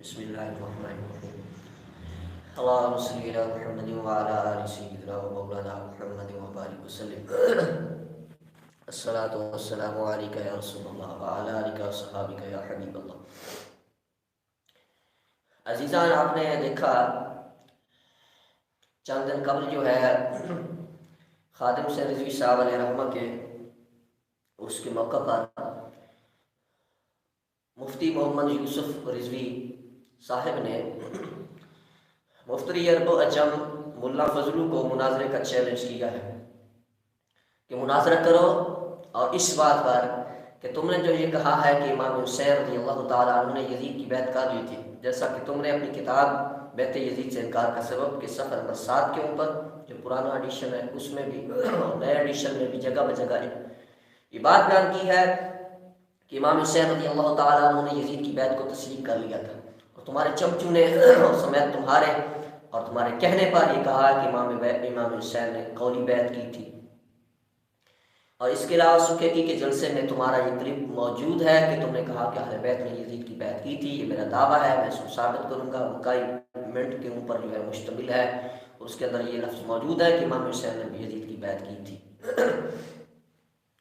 بسم الله الرحمن الرحيم. اللهم صل على محمد وعلى آل سيدنا ومولانا محمد وبارك وسلم. الصلاة والسلام عليك يا رسول الله وعلى آلك وصحابك يا حبيب اللہ. عزیزان، آپ نے دیکھا چند دن قبل جو ہے خادم حسین رضوی صاحب علیہ رحمہ کے اس کے موقع پر مفتی محمد یوسف رضوی صاحب نے مفتری عرب و عجم ملا فضلو کو مناظرے کا چیلنج کیا ہے کہ مناظرہ کرو، اور اس بات پر کہ تم نے جو یہ کہا ہے کہ امام حسین رضی اللہ تعالیٰ عنہ نے یزید کی بیعت کر لی تھی، جیسا کہ تم نے اپنی کتاب بیعت یزید سے انکار کا سبب کے صفحہ نمبر 7 کے اوپر، جو پرانا ایڈیشن ہے اس میں بھی اور نئے ایڈیشن میں بھی جگہ بجگہ یہ بات بیان کی ہے کہ امام حسین رضی اللہ تعالیٰ عنہ نے یزید کی بیعت کو تسلیم کر لیا تھا، اور تمہارے چمچوں نے سمیت تمہارے اور تمہارے کہنے پر یہ کہا کہ امام حسین نے قولی بیعت کی تھی. اور اس کے علاوہ سکیتی کے جلسے میں تمہارا یہ کلپ موجود ہے کہ تم نے کہا کہ اہل بیت نے یزید کی بیعت کی تھی. یہ میرا دعویٰ ہے، میں اس کو ثابت کروں گا. مکائی منٹ کے اوپر جو ہے مشتمل ہے، اور اس کے اندر یہ لفظ موجود ہے کہ امام حسین نے بھی یزید کی بیعت کی تھی.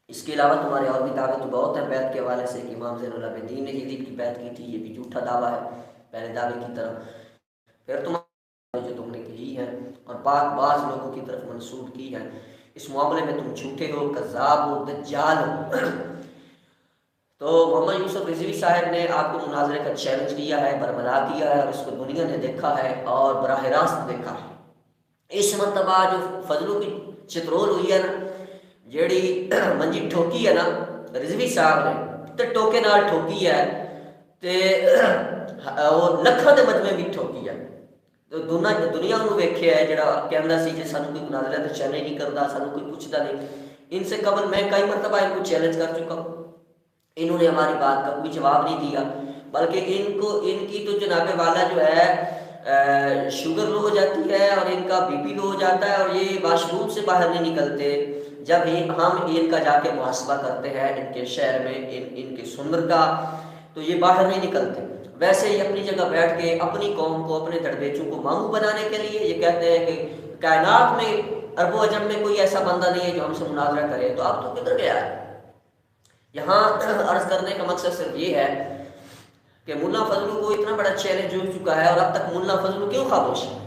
اس کے علاوہ تمہارے اور بھی دعوے تو بہت ہیں بیعت کے حوالے سے کہ امام زین العابدین نے یزید کی بیعت کی تھی. یہ بھی جھوٹا دعویٰ ہے پہلے دعوے کی طرح. پھر تمہارے جو تم نے کہی ہے اور پاک بعض لوگوں کی طرف منسوب کی ہے، اس معاملے میں تم جھوٹے ہو، کذاب ہو، دجال ہو. تو محمد یوسف رضوی صاحب نے آپ کو مناظرے کا چیلنج کیا ہے، برملا کیا ہے، اور اس کو دنیا نے دیکھا ہے اور براہ راست دیکھا ہے. اس مرتبہ جو فضلوں کی چترول ہوئی ہے نا، جیڑی منجی ٹھوکی ہے نا رضوی صاحب نے، تے ٹوکے نال ٹھوکی ہے تے وہ لکھاں دے مجمع بھی ٹھوکی ہے. تو دنیا انہوں ویکھیا ہے جڑا کہندا سی جے سانوں کوئی مناظرہ تے چیلنج نہیں کردا، سانوں کوئی پوچھدا نہیں. ان سے قبل میں کئی مرتبہ ان کو چیلنج کر چکا ہوں، انہوں نے ہماری بات کا کوئی جواب نہیں دیا، بلکہ ان کی تو جناب والا جو ہے شوگر لو ہو جاتی ہے اور ان کا بی پی لو ہو جاتا ہے، اور یہ واش روم سے باہر نہیں نکلتے. جب ہم ان کا جا کے محاسبہ کرتے ہیں ان کے شہر میں ان کے سندر کا، تو یہ باہر نہیں نکلتے. ویسے ہی اپنی جگہ بیٹھ کے اپنی قوم کو، اپنے دڑبیچوں کو ماموں بنانے کے لیے یہ کہتے ہیں کہ کائنات میں عرب و عجم میں کوئی ایسا بندہ نہیں ہے جو ہم سے مناظرہ کرے. تو اب تو کدھر گیا ہے؟ یہاں عرض کرنے کا مقصد صرف یہ ہے کہ ملا فضلو کو اتنا بڑا چیلنج ہو چکا ہے، اور اب تک ملا فضلو کیوں خاموش ہے؟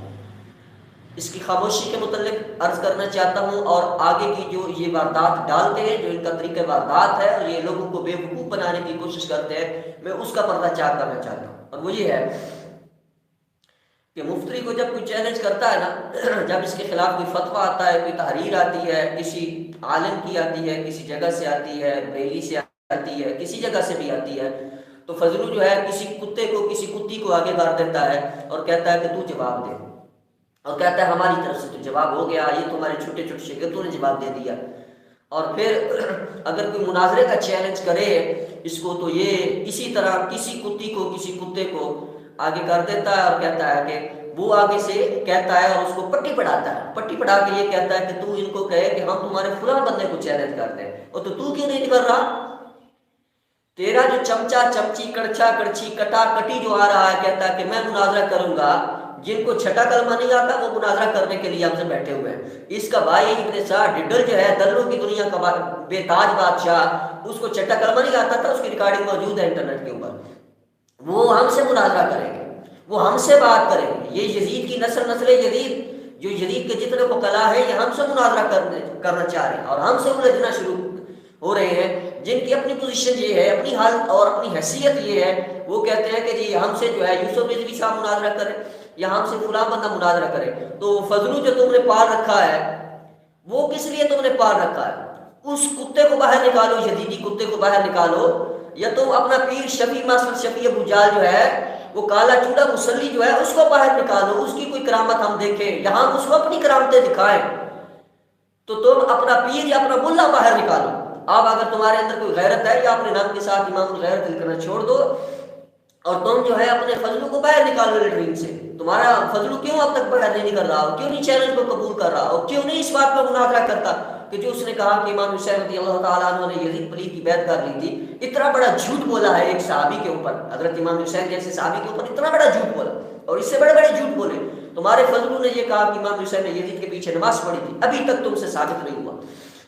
اس کی خاموشی کے متعلق عرض کرنا چاہتا ہوں، اور آگے کی جو یہ واردات ڈالتے ہیں، جو ان کا طریقہ واردات ہے، اور یہ لوگوں کو بے وقوف بنانے کی کوشش کرتے ہیں، میں اس کا پردہ چاک کرنا چاہتا ہوں. اور وہ یہ ہے کہ مفتری کو جب کوئی چیلنج کرتا ہے نا، جب اس کے خلاف کوئی فتویٰ آتا ہے، کوئی تحریر آتی ہے، کسی عالم کی آتی ہے، کسی جگہ سے آتی ہے، بریلی سے آتی ہے، کسی جگہ سے بھی آتی ہے، تو فضلو جو ہے کسی کتے کو، کسی کتی کو آگے کر دیتا ہے اور کہتا ہے کہ تو جواب دے، اور کہتا ہے ہماری طرف سے تو جواب ہو گیا، یہ تمہارے چھوٹے چھوٹے شاگردوں نے جواب دے دیا. اور پھر اگر کوئی مناظرے کا چیلنج کرے اس کو، تو یہ اسی طرح کسی کتی کو، کسی کتے کو آگے کر دیتا ہے اور کہتا ہے کہ وہ آگے سے کہتا ہے اور اس کو پٹی پڑھاتا ہے، پٹی پڑھا کے یہ کہتا ہے کہ تو ان کو کہے کہ ہم تمہارے فلاں بندے کو چیلنج کرتے ہیں، اور تو کیوں نہیں کر رہا؟ تیرا جو چمچا چمچی کڑچا کڑچی کٹا کٹی جو آ رہا ہے، کہتا ہے کہ میں مناظرہ کروں گا. جن کو چھٹا کلمہ نہیں آتا وہ مناظرہ کرنے کے لیے ہم سے بیٹھے ہوئے ہیں. اس کا بھائی ابن سعد ڈڈل جو ہے دلوں کی دنیا کا بے تاج بادشاہ، اس کو چھٹا کلمہ نہیں آتا تھا، اس کی ریکارڈنگ موجود ہے انٹرنیٹ کے اوپر. وہ ہم سے مناظرہ کریں گے، وہ ہم سے بات کریں گے. یہ یزید کی نسل یزید، جو یزید کے جتنے کو کلا ہے، یہ ہم سے مناظرہ کرنا چاہ رہے ہیں اور ہم سے الجھنا شروع ہو رہے ہیں. جن کی اپنی پوزیشن یہ ہے، اپنی حالت اور اپنی حیثیت یہ ہے، وہ کہتے ہیں کہ جی ہم سے جو ہے یوسف رضوی صاحب مناظرہ کریں یا ہم سے فلاں بندہ مناظرہ کرے. تو فضلو جو تم نے پار رکھا ہے، وہ کس لیے تم نے پار رکھا ہے؟ اس کتے کو باہر نکالو، یزیدی کتے کو باہر نکالو، یا تم اپنا پیر شفیع ماسٹر شفیع ابو جال جو ہے، وہ کالا چوڑا مسلی جو ہے، اس کو باہر نکالو، اس کی کوئی کرامت ہم دیکھیں، یہاں اس کو اپنی کرامتیں دکھائیں. تو تم اپنا پیر یا اپنا ملا باہر نکالو. اب اگر تمہارے اندر کوئی غیرت ہے، یا اپنے نام کے ساتھ امام الغیرت لکھنا چھوڑ دو، اور تم جو ہے اپنے فضلو کو باہر نکالو لیٹرین سے. تمہارا فضلو کیوں اب تک باہر نہیں کر رہا ہو؟ کیوں نہیں چیلنج کو قبول کر رہا ہو؟ کیوں نہیں اس بات پر مناظرہ کرتا؟ کہ جو اس نے کہا کہ امام حسین رضی اللہ تعالیٰ عنہ نے یزید پلی کی بیعت کر لی تھی، اتنا بڑا جھوٹ بولا ہے ایک صحابی کے اوپر، حضرت امام حسین جیسے صحابی کے اوپر اتنا بڑا جھوٹ بولا، اور اس سے بڑے بڑے جھوٹ بولے۔ تمہارے فضلوں نے یہ کہا کہ امام حسین نے یزید کے پیچھے نماز پڑھی تھی، ابھی تک تم سے ثابت نہیں ہوا۔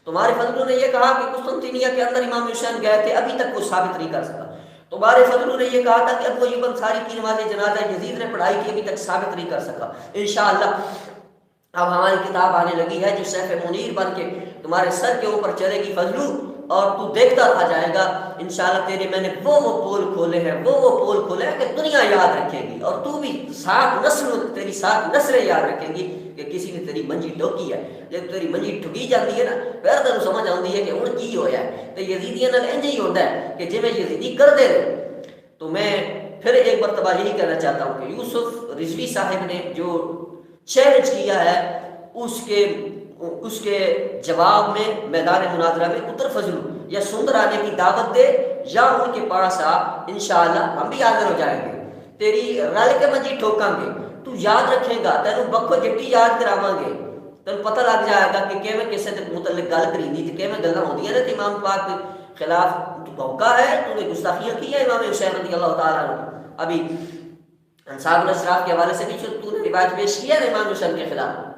تمہارے فضلوں نے یہ کہا کہ قسطنطنیہ کے اندر امام حسین گئے تھے، ابھی تک وہ ثابت نہیں کر سکا۔ تمہارے فضلوں نے یہ کہا تھا کہ ابو ایوب انصاری کی نماز جنازہ یزید نے پڑھائی تھی، ابھی تک ثابت نہیں کر سکا۔ انشاءاللہ اب ہماری کتاب آنے لگی ہے جو سیف منیر بن کے تمہارے سر کے اوپر چلے گی فضلو، اور تو دیکھتا آ جائے گا انشاءاللہ تیرے میں نے وہ پول کھولے ہیں، وہ پول کھولے ہیں کہ دنیا یاد رکھے گی، اور تو بھی تیری 7 نسلیں یاد رکھیں گی کہ کسی نے تیری منجی ٹوکی ہے۔ جب تیری منجی ٹھگی جاتی ہے نا، پھر تینوں سمجھ آتی ہے کہ ہن کی ہویا ہے۔ تو یزیدیاں نال انج ہی ہوندا ہے کہ جویں یزیدی کر دے رہے۔ تو میں پھر ایک مرتبہ یہی کہنا چاہتا ہوں کہ یوسف رضوی صاحب نے جو چیلنج کیا ہے، اس کے جواب میں میدان مناظرہ میں اتر فضلو، یا سندر آنے کی دعوت دے یا ان کے پاس آ، انشاءاللہ ہم بھی حاضر ہو جائیں گے، تیری رل کے منجی ٹھوکاں گے، تو یاد رکھے گا، تینوں بکو جٹی یاد کراواں گے، تینوں پتہ لگ جائے گا کہ کیویں کسے دے متعلق گل کریندی تے کیویں گلاں ہوندیاں نے۔ تے امام پاک کے خلاف تو بھوکا ہے، تو نے گستاخیاں کی ہیں امام حسین رضی اللہ تعالیٰ عنہ۔ ابھی انصاب الاسراف کے حوالے سے بھی تو نے روایت پیش کیا ہے امام حسین کے خلاف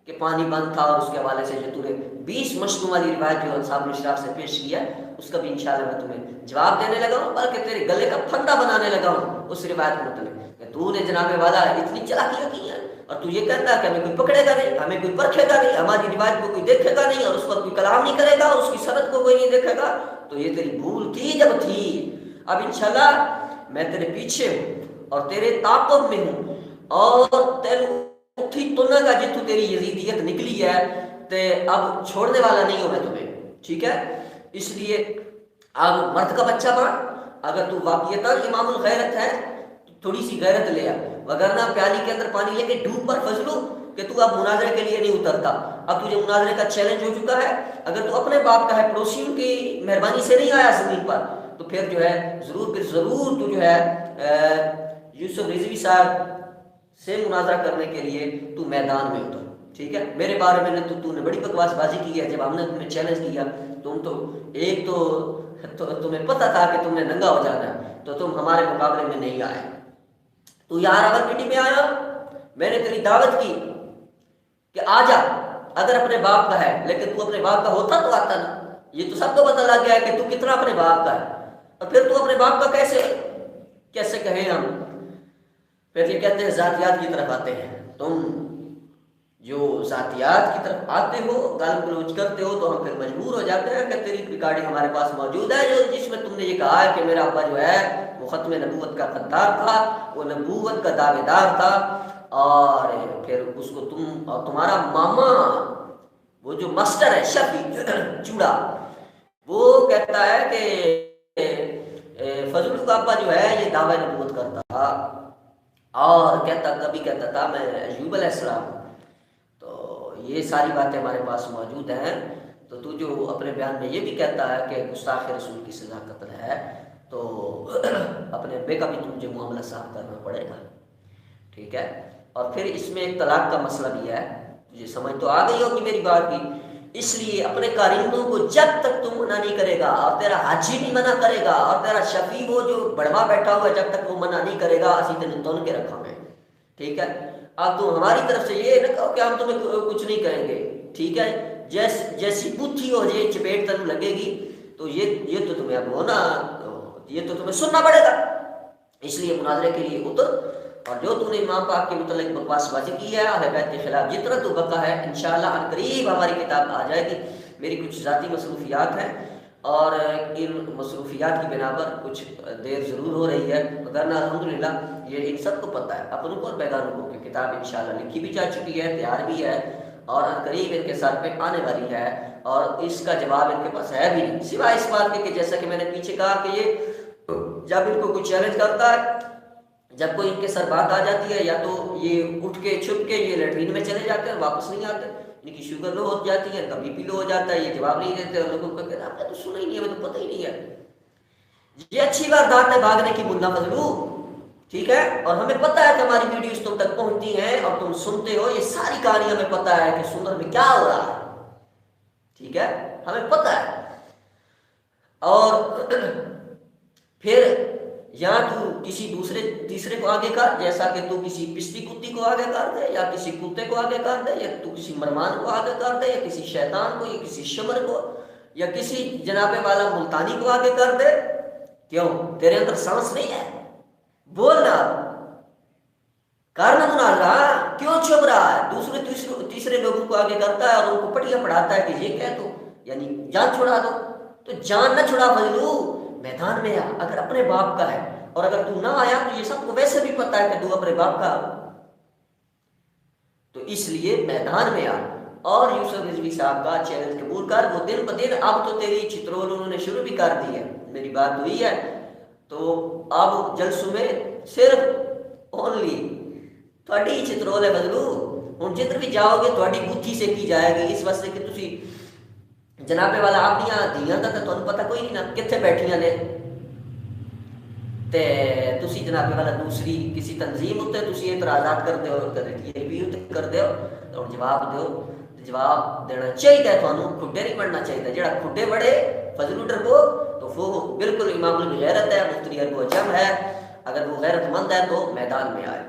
کہ پانی بند تھا، اور اس کے حوالے سے جو تو نے 20 مشکوم والی روایت جو انصاب الاشراف سے پیش کیا ہے، اس کا بھی انشاءاللہ میں تمہیں جواب دینے لگا ہوں، بلکہ تیرے گلے کا پھندا بنانے لگا ہوں اس روایت کے متعلق کہ تو نے جناب والا اتنی چلاکیاں کی ہیں، اور تو یہ کہتا ہے کہ ہمیں کوئی پکڑے گا نہیں، ہمیں کوئی پرکھے گا نہیں، ہماری روایت کو کوئی دیکھے گا نہیں، اور اس پر کوئی کلام نہیں کرے گا، اور اس کی سند کو کوئی نہیں دیکھے گا۔ تو یہ تیری بھول تھی جب تھی، اب انشاءاللہ میں تیرے پیچھے ہوں اور تیرے تعاقب میں ہوں، اور تینوں اٹھی تنہ کا جتو تیری یزیدیت نکلی ہے، تے اب چھوڑنے والا نہیں ہوں میں تمہیں، ٹھیک ہے؟ اس لیے اب مرد کا بچہ بن، اگر تو واقعیتا امام الغیرت ہے تو تھوڑی سی غیرت لے آ، وگرنہ پیالی کے اندر پانی لے کے ڈوب پر فضلو کہ تو اب مناظرے کے لیے نہیں اترتا۔ اب تجھے مناظرے کا چیلنج ہو چکا ہے، اگر تو اپنے باپ کا ہے، پڑوسیوں کی مہربانی سے نہیں آیا زمین پر، تو پھر جو ہے ضرور تو جو ہے یوسف رضوی صاحب سے مناظرہ کرنے کے لیے تو میدان میں اتر، ٹھیک ہے؟ میرے بارے میں تو نے بڑی بکواس بازی کی ہے، جب ہم نے تمہیں چیلنج کیا تم تو ایک تو تمہیں پتہ تھا کہ تم نے ننگا ہو جانا ہے، تو تم ہمارے مقابلے میں نہیں آئے۔ تو یہاں راول پنڈی میں آیا، میں نے تیری دعوت کی کہ آ جا اگر اپنے باپ کا ہے، لیکن تو اپنے باپ کا ہوتا تو آتا نا۔ یہ تو سب کو پتہ لگ گیا ہے کہ تو کتنا اپنے باپ کا ہے، اور پھر تو اپنے باپ کا کیسے کہیں ہم؟ پھر یہ کہتے ہیں ذاتیات کی طرف آتے ہیں، تم جو ذاتیات کی طرف آتے ہو، گال گلوچ کرتے ہو، تو ہم پھر مجبور ہو جاتے ہیں کہ تیری ریکارڈنگ ہمارے پاس موجود ہے جس میں تم نے یہ کہا ہے کہ میرا ابا جو ہے وہ ختم نبوت کا غدار تھا، وہ نبوت کا دعوے دار تھا، اور پھر اس کو تم اور تمہارا ماما وہ جو ماسٹر ہے شفیع چوڑا، وہ کہتا ہے کہ فضل کا ابا جو ہے یہ دعوی نبوت کرتا تھا، اور کبھی کہتا تھا میں ایوب علیہ السلام۔ تو یہ ساری باتیں ہمارے پاس موجود ہیں۔ تو جو اپنے بیان میں یہ بھی کہتا ہے کہ گستاخ رسول کی سزا قتل ہے، تو اپنے ابے کا بھی تجھے معاملہ صاف کرنا پڑے گا، ٹھیک ہے؟ اور پھر اس میں ایک طلاق کا مسئلہ بھی ہے، تجھے سمجھ تو آ گئی ہوگی میری بات کی۔ اس لیے اپنے کارندوں کو جب تک تم منع نہیں کرے گا، اور تیرا حاجی نہیں منع کرے گا، اور تیرا شفیع وہ جو بڑوا بیٹھا ہوا ہے جب تک وہ منع نہیں کرے گا، اسی تین تن کے رکھا گے، ٹھیک ہے؟ اب تم ہماری طرف سے یہ نہ کہو کہ ہم تمہیں کچھ نہیں کہیں گے، ٹھیک ہے؟ جیسی بوتھی ہو جائے چپیٹ تن لگے گی، تو یہ تو تمہیں اب ہونا، یہ تو تمہیں سننا پڑے گا۔ اس لیے مناظرے کے لیے اتر، اور جو تو نے امام پاک کے متعلق بکواس بازی کی ہے اہل بیت کے خلاف جتنا تو بکا ہے، انشاءاللہ ان قریب ہماری کتاب آ جائے گی۔ میری کچھ ذاتی مصروفیات ہیں، اور ان مصروفیات کی بنا پر کچھ دیر ضرور ہو رہی ہے، وگرنہ الحمدللہ یہ ان سب کو پتہ ہے، اپنوں کو اور بیگانوں کو، کہ کتاب انشاءاللہ لکھی بھی جا چکی ہے، تیار بھی ہے، اور ان قریب ان کے سر پہ آنے والی ہے، اور اس کا جواب ان کے پاس ہے بھی نہیں، سوائے اس بات کے کہ جیسا کہ میں نے پیچھے کہا کہ یہ جب ان کو کوئی چیلنج کرتا ہے، جب کوئی ان کے سر بات آ جاتی ہے، یا تو یہ اٹھ کے چھپ کے یہ لیٹرین میں چلے جاتے ہیں، واپس نہیں آتے، ان کی شوگر لو ہو جاتی ہے، کبھی بھی لو ہو جاتا ہے، یہ جواب نہیں دیتے، اور لوگوں کو کہتے ہیں آپ نے تو سنا ہی نہیں ہے، ہمیں تو پتہ ہی نہیں ہے۔ یہ اچھی واردات ہے بھاگنے کی ملا فضلو، ٹھیک ہے؟ اور ہمیں پتہ ہے کہ ہماری ویڈیوز تم تک پہنچتی ہیں اور تم سنتے ہو، یہ ساری کہانی ہمیں پتہ ہے کہ سندر میں کیا ہو رہا ہے، ٹھیک ہے، ہمیں پتہ ہے. اور پھر یا تو کسی تیسرے کو آگے کر، جیسا کہ تو کسی پشتی کتی کو آگے کر دے، یا کسی کتے کو آگے کر دے، یا تو کسی مرمان کو آگے کر دے، یا کسی شیطان کو، یا کسی شمر کو، یا کسی جناب والا ملتانی کو آگے کر دے. کیوں؟ تیرے اندر سانس نہیں ہے؟ بولنا، کارنا مناظرہ کیوں چھپ رہا ہے؟ تیسرے لوگوں کو آگے کرتا ہے اور ان کو پٹیاں پڑھاتا ہے کہ یہ کہہ دو، یعنی جان چھڑا دو. تو جان نہ چھڑا فضلو، میدان میں آ. اگر اپنے باپ کا ہے، اور اگر تو نہ آیا تو یہ سب کو ویسے بھی پتہ ہے کہ تو اپنے باپ کا، تو اس لیے میدان میں آ. اور یوسف رضوی صاحب کا چیلنج قبول کر. وہ دن بدن اب تو تیری چترول انہوں نے شروع بھی کر دی ہے، میری بات ہوئی ہے. تو اب جلسوں میں صرف اونلی تھوڑی چترول ہے بدلو. ہوں جدھر بھی جاؤ گے تھوڑی بتھی سے کی جائے گی، اس واسطے کہ تسی جنابے والا اپنی دھیاں کا تو تمہیں پتہ کوئی نہیں نا کتنے بیٹھیاں نے، تے تسی جنابے والا دوسری کسی تنظیم ہوتے تسی اعتراضات کرتے ہو، ٹی وی کرتے ہو، تو جواب دو. جواب دینا چاہیے تھانوں، کھڈے نہیں پڑھنا چاہیے. جڑا کھڈے بڑے فضلو ڈربو تو وہ بالکل امام الغیرت ہے، مفتری ارب و جم ہے. اگر وہ غیرت مند ہے تو میدان میں آئے.